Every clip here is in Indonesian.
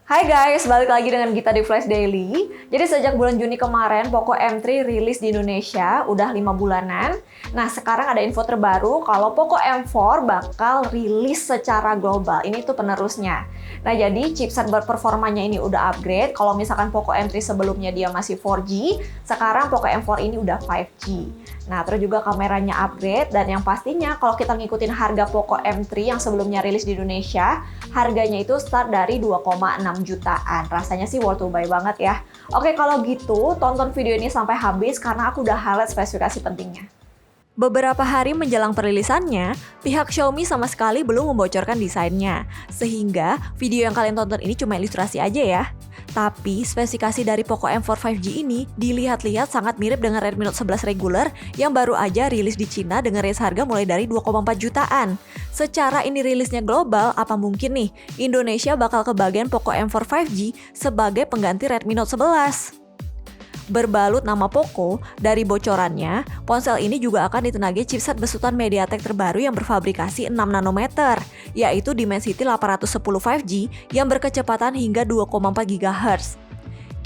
Hai guys, balik lagi dengan Gita di Flash Daily. Jadi sejak bulan Juni kemarin, Poco M3 rilis di Indonesia, udah 5 bulanan. Nah, sekarang ada info terbaru kalau Poco M4 bakal rilis secara global. Ini tuh penerusnya. Nah, jadi chipset berperformanya ini udah upgrade. Kalau misalkan Poco M3 sebelumnya dia masih 4G, sekarang Poco M4 ini udah 5G. Nah, terus juga kameranya upgrade, dan yang pastinya kalau kita ngikutin harga Poco M3 yang sebelumnya rilis di Indonesia, harganya itu start dari 2,6 jutaan. Rasanya sih worth to buy banget ya. Oke, kalau gitu tonton video ini sampai habis karena aku udah highlight spesifikasi pentingnya. Beberapa hari menjelang perilisannya, pihak Xiaomi sama sekali belum membocorkan desainnya. Sehingga video yang kalian tonton ini cuma ilustrasi aja ya. Tapi spesifikasi dari Poco M4 5G ini dilihat-lihat sangat mirip dengan Redmi Note 11 regular yang baru aja rilis di Cina dengan range harga mulai dari 2,4 jutaan. Secara ini rilisnya global, apa mungkin nih Indonesia bakal kebagian Poco M4 5G sebagai pengganti Redmi Note 11? Berbalut nama Poco, dari bocorannya, ponsel ini juga akan ditenagi chipset besutan MediaTek terbaru yang berfabrikasi 6 nanometer, yaitu Dimensity 810 5G yang berkecepatan hingga 2,4 GHz.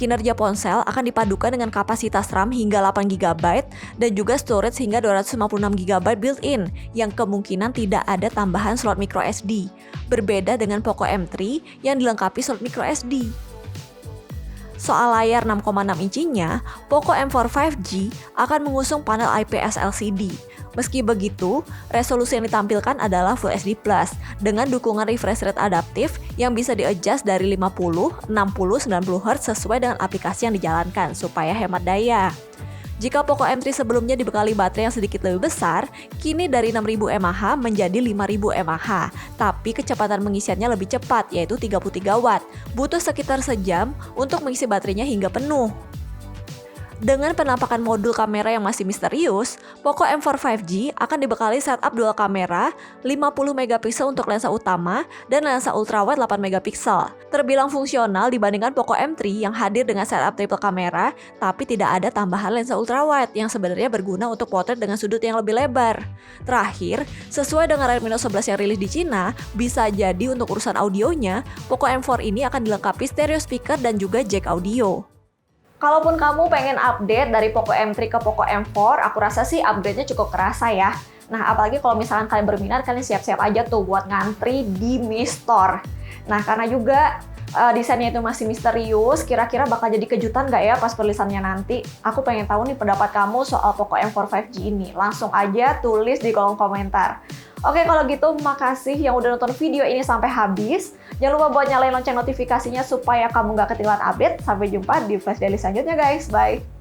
Kinerja ponsel akan dipadukan dengan kapasitas RAM hingga 8 GB dan juga storage hingga 256 GB built-in yang kemungkinan tidak ada tambahan slot microSD, berbeda dengan Poco M3 yang dilengkapi slot microSD. Soal layar 6,6 inchinya, Poco M4 5G akan mengusung panel IPS LCD. Meski begitu, resolusi yang ditampilkan adalah Full HD Plus dengan dukungan refresh rate adaptif yang bisa di-adjust dari 50, 60, 90 Hz sesuai dengan aplikasi yang dijalankan supaya hemat daya. Jika Poco M3 sebelumnya dibekali baterai yang sedikit lebih besar, kini dari 6000 mAh menjadi 5000 mAh. Tapi kecepatan mengisiannya lebih cepat, yaitu 33 Watt. Butuh sekitar sejam untuk mengisi baterainya hingga penuh. Dengan penampakan modul kamera yang masih misterius, Poco M4 5G akan dibekali setup dual kamera 50 megapiksel untuk lensa utama dan lensa ultrawide 8 megapiksel. Terbilang fungsional dibandingkan Poco M3 yang hadir dengan setup triple kamera, tapi tidak ada tambahan lensa ultrawide yang sebenarnya berguna untuk potret dengan sudut yang lebih lebar. Terakhir, sesuai dengan Redmi Note 11 yang rilis di Cina, bisa jadi untuk urusan audionya, Poco M4 ini akan dilengkapi stereo speaker dan juga jack audio. Kalaupun kamu pengen update dari Poco M3 ke Poco M4, aku rasa sih upgrade-nya cukup kerasa ya. Nah, apalagi kalau misalkan kalian berminat, kalian siap-siap aja tuh buat ngantri di Mi Store. Nah, karena juga desainnya itu masih misterius, kira-kira bakal jadi kejutan nggak ya pas perilisannya nanti? Aku pengen tahu nih pendapat kamu soal Poco M4 5G ini. Langsung aja tulis di kolom komentar. Oke, kalau gitu makasih yang udah nonton video ini sampai habis. Jangan lupa buat nyalain lonceng notifikasinya supaya kamu nggak ketinggalan update. Sampai jumpa di Flash Daily selanjutnya guys. Bye!